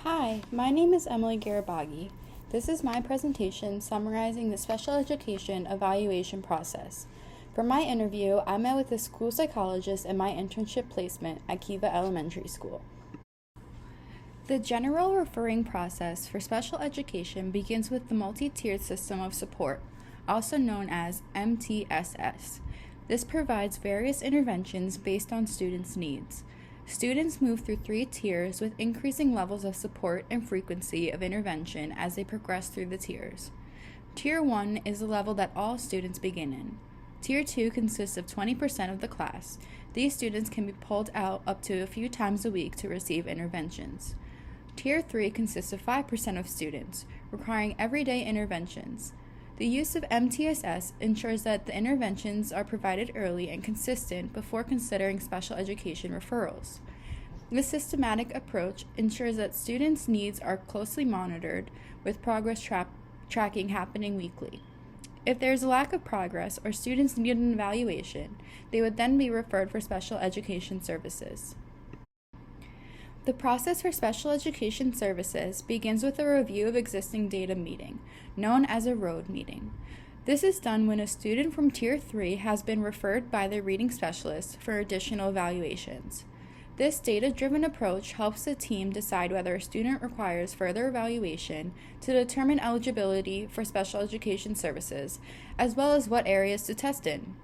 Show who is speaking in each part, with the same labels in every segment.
Speaker 1: Hi, my name is Emily Garibaghi. This is my presentation summarizing the special education evaluation process. For my interview, I met with the school psychologist in my internship placement at Kiva Elementary School. The general referring process for special education begins with the multi-tiered system of support, also known as MTSS. This provides various interventions based on students' needs. Students move through 3 tiers with increasing levels of support and frequency of intervention as they progress through the tiers. Tier 1 is the level that all students begin in. Tier 2 consists of 20% of the class. These students can be pulled out up to a few times a week to receive interventions. Tier 3 consists of 5% of students, requiring everyday interventions. The use of MTSS ensures that the interventions are provided early and consistent before considering special education referrals. This systematic approach ensures that students' needs are closely monitored, with progress tracking happening weekly. If there is a lack of progress or students need an evaluation, they would then be referred for special education services. The process for special education services begins with a review of existing data meeting, known as a road meeting. This is done when a student from Tier 3 has been referred by the reading specialist for additional evaluations. This data-driven approach helps the team decide whether a student requires further evaluation to determine eligibility for special education services, as well as what areas to test in.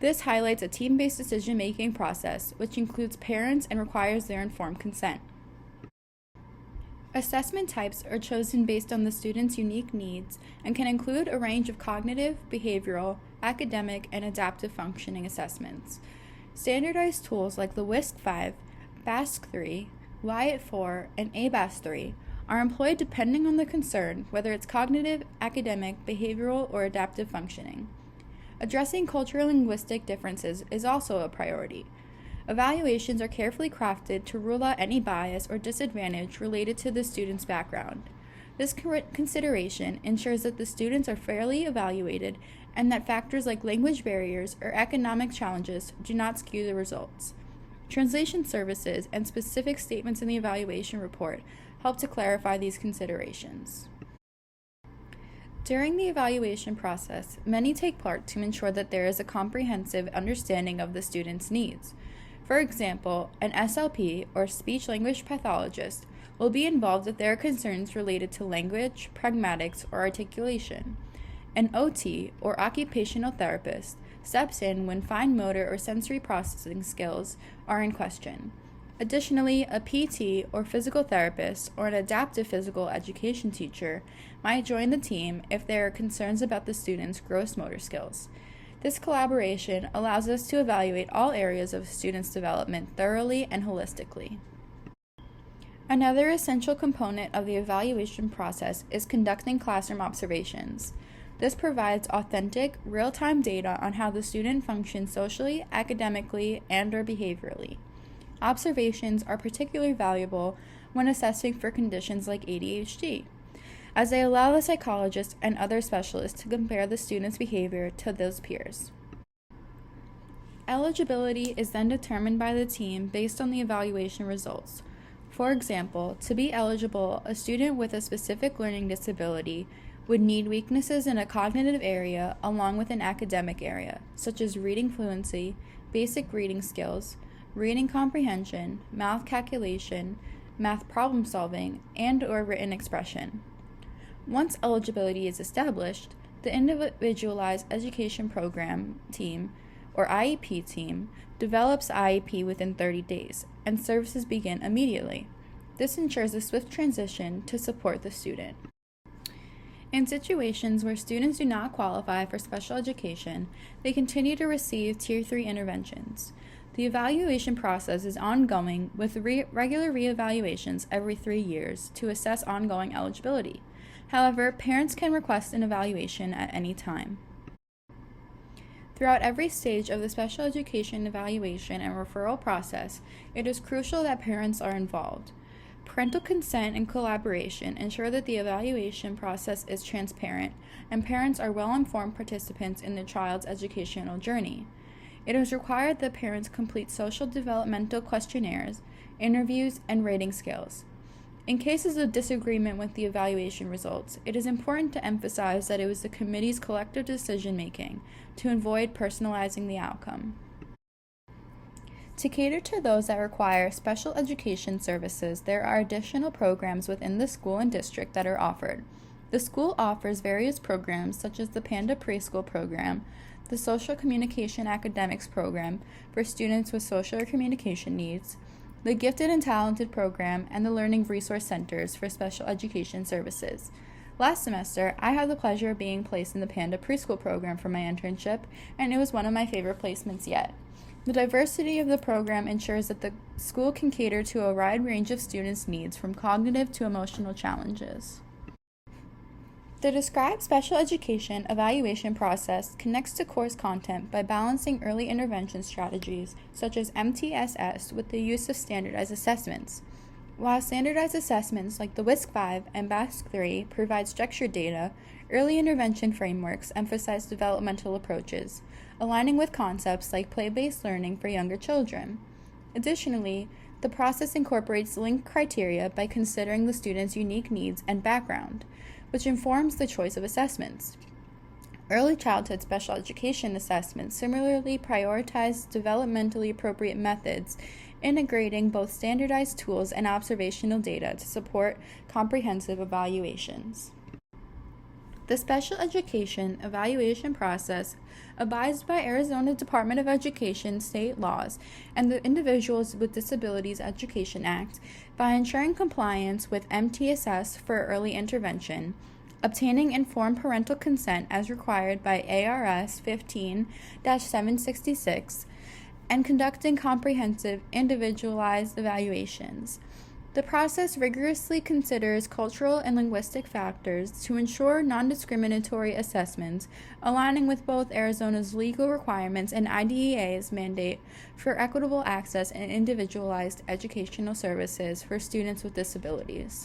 Speaker 1: This highlights a team-based decision-making process, which includes parents and requires their informed consent. Assessment types are chosen based on the student's unique needs and can include a range of cognitive, behavioral, academic, and adaptive functioning assessments. Standardized tools like the WISC-5, BASC-3, WIAT-4, and ABAS-3 are employed depending on the concern, whether it's cognitive, academic, behavioral, or adaptive functioning. Addressing cultural and linguistic differences is also a priority. Evaluations are carefully crafted to rule out any bias or disadvantage related to the student's background. This consideration ensures that the students are fairly evaluated and that factors like language barriers or economic challenges do not skew the results. Translation services and specific statements in the evaluation report help to clarify these considerations. During the evaluation process, many take part to ensure that there is a comprehensive understanding of the student's needs. For example, an SLP, or speech-language pathologist, will be involved if there are concerns related to language, pragmatics, or articulation. An OT, or occupational therapist, steps in when fine motor or sensory processing skills are in question. Additionally, a PT, or physical therapist, or an adaptive physical education teacher might join the team if there are concerns about the student's gross motor skills. This collaboration allows us to evaluate all areas of a student's development thoroughly and holistically. Another essential component of the evaluation process is conducting classroom observations. This provides authentic, real-time data on how the student functions socially, academically, and/or behaviorally. Observations are particularly valuable when assessing for conditions like ADHD, as they allow the psychologist and other specialists to compare the student's behavior to those peers. Eligibility is then determined by the team based on the evaluation results. For example, to be eligible, a student with a specific learning disability would need weaknesses in a cognitive area along with an academic area, such as reading fluency, basic reading skills, reading comprehension, math calculation, math problem solving, and/or written expression. Once eligibility is established, the Individualized Education Program team, or IEP team, develops IEP within 30 days, and services begin immediately. This ensures a swift transition to support the student. In situations where students do not qualify for special education, they continue to receive Tier 3 interventions. The evaluation process is ongoing with regular reevaluations every 3 years to assess ongoing eligibility. However, parents can request an evaluation at any time. Throughout every stage of the special education evaluation and referral process, it is crucial that parents are involved. Parental consent and collaboration ensure that the evaluation process is transparent and parents are well-informed participants in their child's educational journey. It is required that parents complete social developmental questionnaires, interviews, and rating scales. In cases of disagreement with the evaluation results, it is important to emphasize that it was the committee's collective decision-making to avoid personalizing the outcome. To cater to those that require special education services, there are additional programs within the school and district that are offered. The school offers various programs such as the Panda Preschool program, the Social Communication Academics program for students with social or communication needs, the Gifted and Talented program, and the Learning Resource Centers for special education services. Last semester, I had the pleasure of being placed in the Panda Preschool program for my internship, and it was one of my favorite placements yet. The diversity of the program ensures that the school can cater to a wide range of students' needs, from cognitive to emotional challenges. The described special education evaluation process connects to course content by balancing early intervention strategies, such as MTSS, with the use of standardized assessments. While standardized assessments like the WISC-5 and BASC-3 provide structured data, early intervention frameworks emphasize developmental approaches, aligning with concepts like play-based learning for younger children. Additionally, the process incorporates linked criteria by considering the student's unique needs and background, which informs the choice of assessments. Early childhood special education assessments similarly prioritize developmentally appropriate methods, integrating both standardized tools and observational data to support comprehensive evaluations. The special education evaluation process abides by Arizona Department of Education state laws and the Individuals with Disabilities Education Act by ensuring compliance with MTSS for early intervention, obtaining informed parental consent as required by ARS 15-766, and conducting comprehensive individualized evaluations. The process rigorously considers cultural and linguistic factors to ensure non-discriminatory assessments, aligning with both Arizona's legal requirements and IDEA's mandate for equitable access and individualized educational services for students with disabilities.